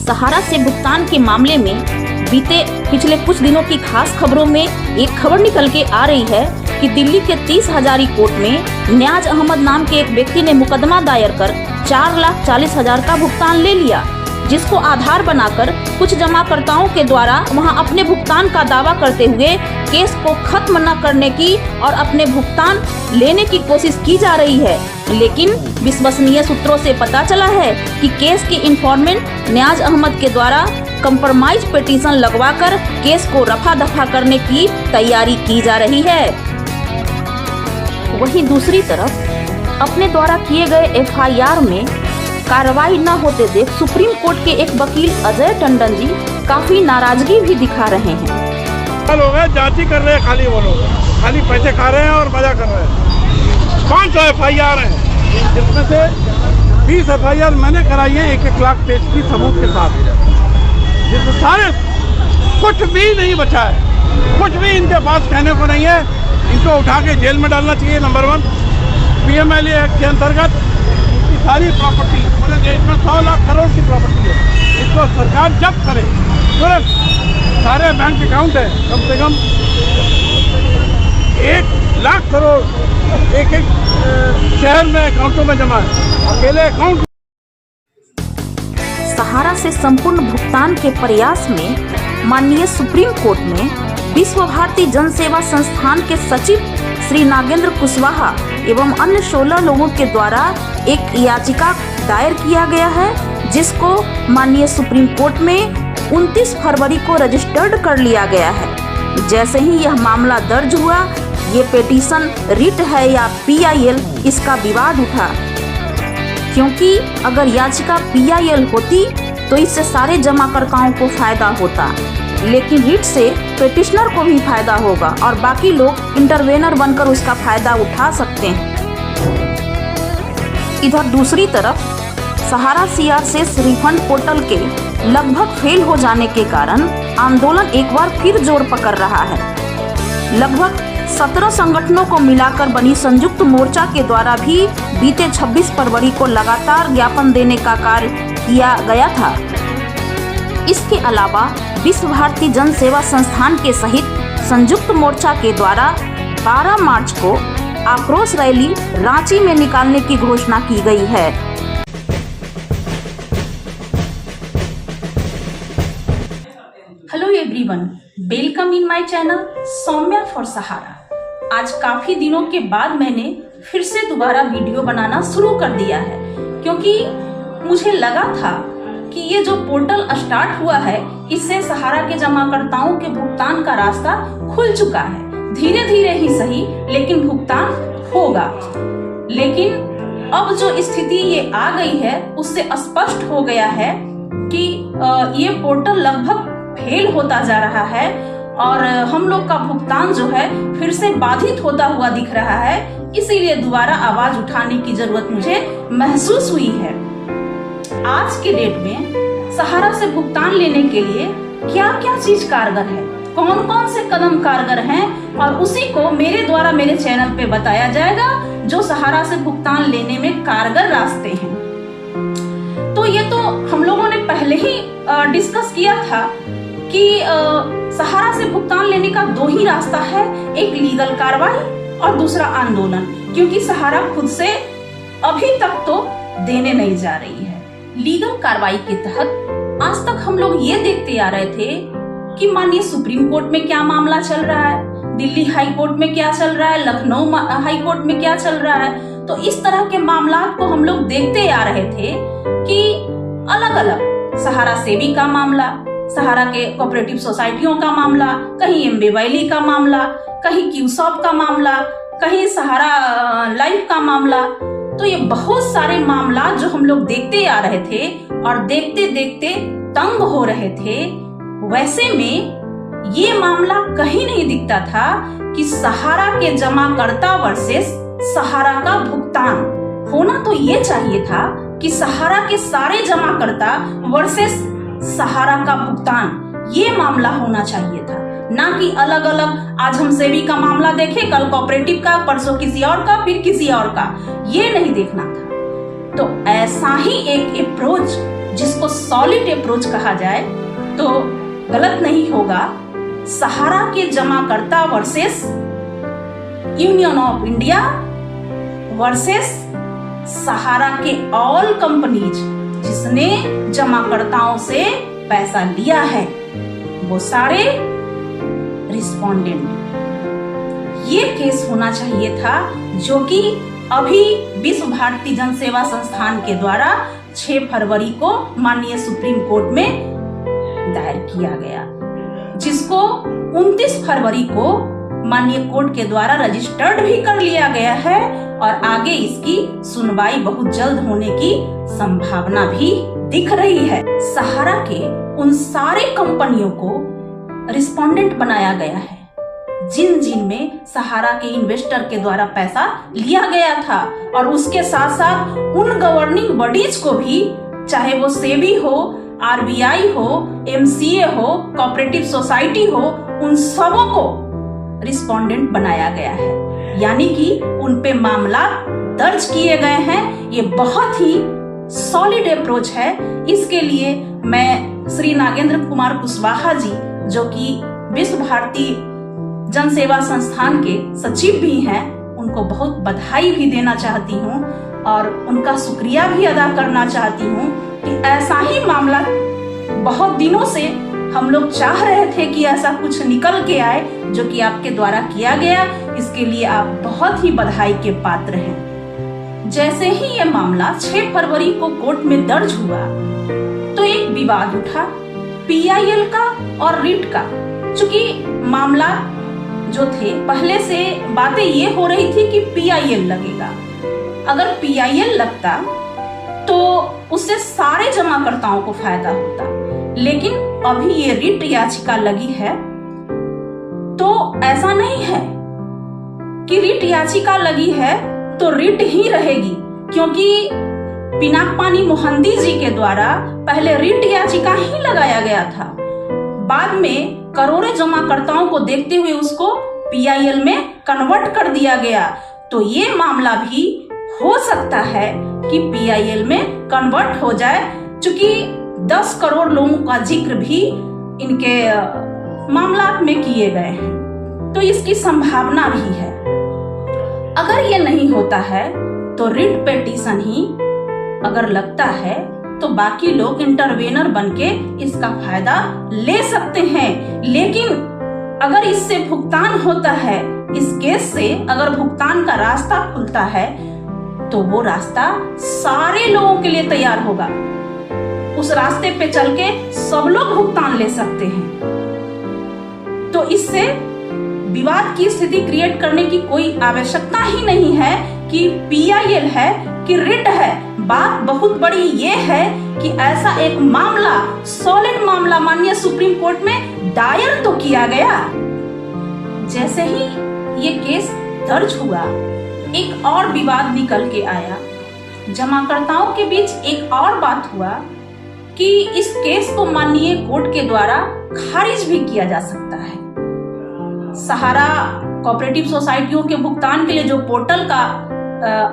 सहारा से भुगतान के मामले में बीते पिछले कुछ दिनों की खास खबरों में एक खबर निकल के आ रही है कि दिल्ली के 30 हजारी कोर्ट में न्याज अहमद नाम के एक व्यक्ति ने मुकदमा दायर कर 4,40,000 का भुगतान ले लिया, जिसको आधार बनाकर कुछ जमाकर्ताओं के द्वारा वहां अपने भुगतान का दावा करते हुए केस को खत्म न करने की और अपने भुगतान लेने की कोशिश की जा रही है। लेकिन विश्वसनीय सूत्रों से पता चला है कि केस के इन्फॉर्मेंट न्याज अहमद के द्वारा कंप्रोमाइज पिटीशन लगवाकर केस को रफा दफा करने की तैयारी की जा रही है। वहीं दूसरी तरफ अपने द्वारा किए गए एफआईआर में कार्रवाई न होते देख सुप्रीम कोर्ट के एक वकील अजय टंडन जी काफी नाराजगी भी दिखा रहे हैं। लोग जांच कर रहे हैं, खाली वो लोग खाली पैसे खा रहे हैं और मजा कर रहे हैं। 500 एफआईआर है, जिसमें से 20 एफआईआर मैंने कराई है 1-1 लाख पेज की सबूत के साथ, जिसमें सारे कुछ भी नहीं बचा है, कुछ भी इनके पास कहने को नहीं है। इनको उठा के जेल में डालना चाहिए। नंबर 1, पीएमएलए एक्ट के अंतर्गत सारी प्रॉपर्टी पूरे देश में 100 लाख करोड़ की प्रॉपर्टी है, इसको सरकार जब्त करे तुरंत। सारे बैंक अकाउंट है, कम से कम 1 लाख करोड़ एक शहर में अकाउंटों में जमा है, अकेले अकाउंट। सहारा से संपूर्ण भुगतान के प्रयास में माननीय सुप्रीम कोर्ट में विश्व भारती जन सेवा संस्थान के सचिव श्री नागेंद्र कुशवाहा एवं अन्य 16 लोगों के द्वारा एक याचिका दायर किया गया है, जिसको माननीय सुप्रीम कोर्ट में 29 फरवरी को रजिस्टर्ड कर लिया गया है। जैसे ही यह मामला दर्ज हुआ, ये पिटीशन रिट है या पीआईएल, इसका विवाद उठा, क्योंकि अगर याचिका पीआईएल होती तो इससे सारे जमाकर्ताओं को फायदा होता, लेकिन रिट से पिटिशनर को भी फायदा होगा और बाकी लोग इंटरवेनर बनकर उसका फायदा उठा सकते हैं। इधर दूसरी तरफ सहारा सीआरसीएस रिफंड पोर्टल के लगभग फेल हो जाने के कारण आंदोलन एक बार फिर जोर पकड़ रहा है। लगभग 17 संगठनों को मिलाकर बनी संयुक्त मोर्चा के द्वारा भी बीते 26 फरवरी को लगातार ज्ञापन देने का कार्य किया गया था। इसके अलावा विश्व भारती जन सेवा संस्थान के सहित संयुक्त मोर्चा के द्वारा 12 मार्च को आक्रोश रैली रांची में निकालने की घोषणा की गई है। Hello everyone, welcome in my channel Saumya for Sahara. आज काफी दिनों के बाद मैंने फिर से दोबारा वीडियो बनाना शुरू कर दिया है, क्योंकि मुझे लगा था कि ये जो पोर्टल स्टार्ट हुआ है, इससे सहारा के जमाकर्ताओं के भुगतान का रास्ता खुल चुका है। धीरे धीरे ही सही, लेकिन भुगतान होगा। लेकिन अब जो स्थिति ये आ गई है, उससे स्पष्ट हो गया है कि ये पोर्टल लगभग फेल होता जा रहा है और हम लोग का भुगतान जो है फिर से बाधित होता हुआ दिख रहा है। इसीलिए दोबारा आवाज उठाने की जरूरत मुझे महसूस हुई है। आज के डेट में सहारा से भुगतान लेने के लिए क्या क्या चीज कारगर है, कौन कौन से कदम कारगर हैं, और उसी को मेरे द्वारा मेरे चैनल पे बताया जाएगा, जो सहारा से भुगतान लेने में कारगर रास्ते हैं। तो ये तो हम लोगों ने पहले ही डिस्कस किया था कि सहारा से भुगतान लेने का 2 ही रास्ता है, एक लीगल कार्रवाई और दूसरा आंदोलन, क्योंकि सहारा खुद से अभी तक तो देने नहीं जा रही है। लीगल कार्रवाई के तहत आज तक हम लोग ये देखते आ रहे थे कि माननीय सुप्रीम कोर्ट में क्या मामला चल रहा है, दिल्ली हाई कोर्ट में क्या चल रहा है, लखनऊ हाई कोर्ट में क्या चल रहा है। तो इस तरह के मामला को हम लोग देखते आ रहे थे कि अलग अलग सहारा सेवी का मामला, सहारा के कोऑपरेटिव सोसाइटियों का मामला, कहीं एमबी वैली का मामला, कहीं क्यूसॉप का मामला, कहीं सहारा लाइफ का मामला। तो ये बहुत सारे मामला जो हम लोग देखते आ रहे थे और देखते देखते तंग हो रहे थे। वैसे में ये मामला कहीं नहीं दिखता था कि सहारा के जमाकर्ता वर्सेस सहारा का भुगतान। होना तो ये चाहिए था कि सहारा के सारे जमाकर्ता वर्सेस सहारा का भुगतान, ये मामला होना चाहिए था, ना कि अलग अलग आज हम सेवी का मामला देखें, कल कोऑपरेटिव का, परसों किसी और का, फिर किसी और का। ये नहीं देखना था। तो ऐसा ही एक अप्रोच जिसको सॉलिड अप्रोच कहा जाए तो गलत नहीं होगा। सहारा के जमाकर्ता versus union of India versus Sahara के ऑल कंपनीज, जिसने जमाकर्ताओं से पैसा लिया है वो सारे रिस्पोंडेंट। ये केस होना चाहिए था जो कि अभी विश्व भारती जन सेवा संस्थान के द्वारा 6 फरवरी को माननीय सुप्रीम कोर्ट में दायर किया गया, जिसको 29 फरवरी को माननीय कोर्ट के द्वारा रजिस्टर्ड भी कर लिया गया है और आगे इसकी सुनवाई बहुत जल्द होने की संभावना भी दिख रही है। सहारा के उन सारे कंपनियों को रिस्पोंडेंट बनाया गया है जिन में सहारा के इन्वेस्टर के द्वारा पैसा लिया गया था, और उसके साथ साथ उन गवर्निंग बॉडीज को भी, चाहे वो सेबी हो, आरबीआई हो, एमसीए हो, कोऑपरेटिव सोसाइटी हो, उन सबों को रिस्पोंडेंट बनाया गया है, यानी कि उन पे मामला दर्ज किए गए हैं। ये बहुत ही सॉलिड अप्रोच है। इसके लिए मैं श्री नागेंद्र कुमार कुशवाहा जी, जो कि विश्व भारती जन सेवा संस्थान के सचिव भी हैं, उनको बहुत बधाई भी देना चाहती हूँ और उनका शुक्रिया भी अदा करना चाहती हूँ कि ऐसा ही मामला बहुत दिनों से हम लोग चाह रहे थे कि ऐसा कुछ निकल के आए, जो कि आपके द्वारा किया गया। इसके लिए आप बहुत ही बधाई के पात्र हैं। जैसे ही ये मामला 6 फरवरी को कोर्ट में दर्ज हुआ तो एक विवाद उठा पीआईएल का और रिट का। चूंकि मामला जो थे, पहले से बातें ये हो रही थी कि पीआईएल लगेगा। अगर पीआईएल लगता तो उससे सारे जमाकर्ताओं को फायदा होता, लेकिन अभी ये रिट याचिका लगी है तो ऐसा नहीं है कि रिट याचिका लगी है तो रिट ही रहेगी, क्योंकि पिनाकपानी मोहंती जी के द्वारा पहले रिट याचिका ही लगाया गया था। बाद में करोड़ों जमाकर्ताओं को देखते हुए उसको पीआईएल में कन्वर्ट कर दिया गया। तो ये मामला भी हो सकता है कि पीआईएल में कन्वर्ट हो जाए, क्योंकि 10 करोड़ लोगों का जिक्र भी इनके मामला में किए गए हैं, तो इसकी संभावना भी है। अगर ये नहीं होता है तो रिट पिटीशन ही अगर लगता है तो बाकी लोग इंटरवेनर बनके इसका फायदा ले सकते हैं। लेकिन अगर इससे भुगतान होता है, इस केस से अगर भुगतान का रास्ता खुलता है तो वो रास्ता सारे लोगों के लिए तैयार होगा। उस रास्ते पे चल के सब लोग भुगतान ले सकते हैं। तो इससे विवाद की स्थिति क्रिएट करने की कोई आवश्यकता ही नहीं है कि पीआईएल है कि रिट है। बात बहुत बड़ी ये है कि ऐसा एक मामला, सॉलिड मामला माननीय सुप्रीम कोर्ट में दायर तो किया गया। जैसे ही ये केस दर्ज हुआ, एक और विवाद निकल के आया। जमाकर्ताओं के बीच एक और बात हुआ कि इस केस को माननीय कोर्ट के द्वारा खारिज भी किया जा सकता है। सहारा कोऑपरेटिव सोसाइटियों के भुगतान के लिए जो पोर्टल का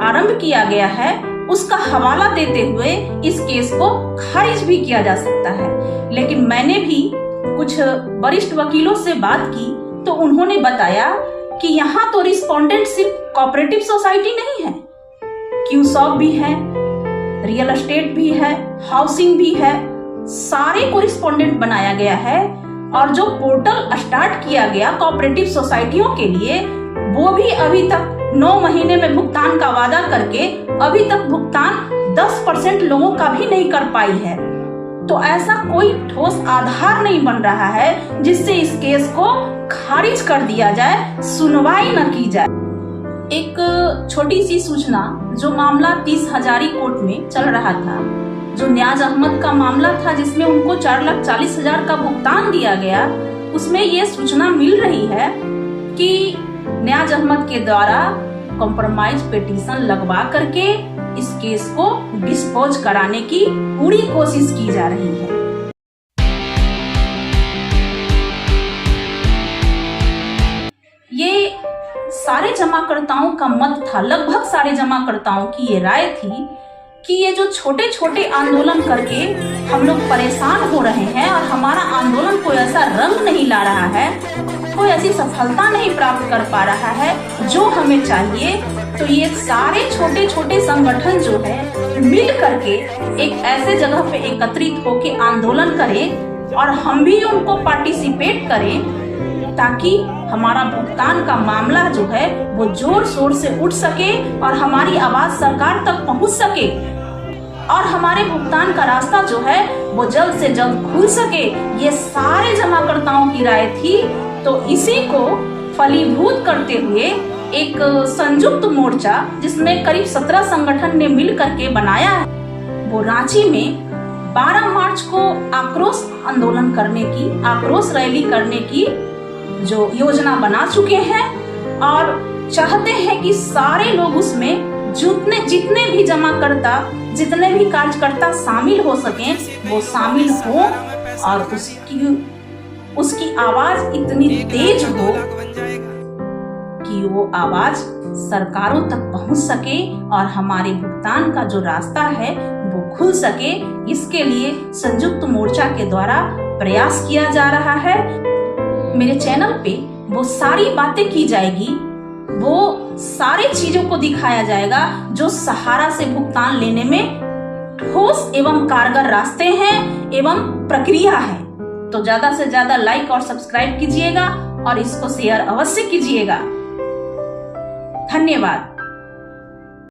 आरंभ किया गया है, उसका हवाला देते हुए इस केस को खारिज भी किया जा सकता है। लेकिन मैंने भी कुछ वरिष्ठ वकीलों से बात की तो उन्होंने बताया कि यहाँ तो रिस्पोंडेंट सिर्फ कोऑपरेटिव सोसाइटी नहीं है, क्यूसॉप भी है, रियल एस्टेट भी है, हाउसिंग भी है, सारे को रिस्पोंडेंट बनाया गया है। और जो पोर्टल स्टार्ट किया गया कोऑपरेटिव सोसाइटियों के लिए, वो भी अभी तक 9 महीने में भुगतान का वादा करके अभी तक भुगतान 10% लोगों का भी नहीं कर पाई है। तो ऐसा कोई ठोस आधार नहीं बन रहा है जिससे इस केस को खारिज कर दिया जाए, सुनवाई न की जाए। एक छोटी सी सूचना, जो मामला 30 हजारी कोर्ट में चल रहा था, जो न्याज अहमद का मामला था जिसमें उनको 4,40,000 का भुगतान दिया गया, उसमें ये सूचना मिल रही है कि न्याज अहमद के द्वारा कॉम्प्रोमाइज पिटीशन लगवा करके इस केस को डिस्पोज कराने की पूरी कोशिश की जा रही है। ये सारे जमाकर्ताओं का मत था, लगभग सारे जमाकर्ताओं की ये राय थी कि ये जो छोटे छोटे आंदोलन करके हम लोग परेशान हो रहे हैं और हमारा आंदोलन कोई ऐसा रंग नहीं ला रहा है, कोई ऐसी सफलता नहीं प्राप्त कर पा रहा है जो हमें चाहिए, तो ये सारे छोटे छोटे संगठन जो है मिल करके एक ऐसे जगह पे एकत्रित होके आंदोलन करें और हम भी उनको पार्टिसिपेट करें, ताकि हमारा भुगतान का मामला जो है वो जोर शोर से उठ सके और हमारी आवाज सरकार तक पहुंच सके और हमारे भुगतान का रास्ता जो है वो जल्द से जल्द खुल सके। ये सारे जमाकर्ताओं की राय थी। तो इसी को फलीभूत करते हुए एक संयुक्त मोर्चा, जिसमें करीब 17 संगठन ने मिल करके बनाया है, वो रांची में 12 मार्च को आक्रोश आंदोलन करने की, आक्रोश रैली करने की जो योजना बना चुके हैं और चाहते हैं कि सारे लोग उसमें जितने भी जमाकर्ता, जितने भी कार्यकर्ता शामिल हो सकें वो शामिल हो और उसकी आवाज इतनी तेज हो कि वो आवाज सरकारों तक पहुंच सके और हमारे भुगतान का जो रास्ता है वो खुल सके। इसके लिए संयुक्त मोर्चा के द्वारा प्रयास किया जा रहा है। मेरे चैनल पे वो सारी बातें की जाएगी, वो सारी चीजों को दिखाया जाएगा जो सहारा से भुगतान लेने में ठोस एवं कारगर रास्ते हैं एवं प्रक्रिया है। तो ज्यादा से ज्यादा लाइक और सब्सक्राइब कीजिएगा और इसको शेयर अवश्य कीजिएगा। धन्यवाद।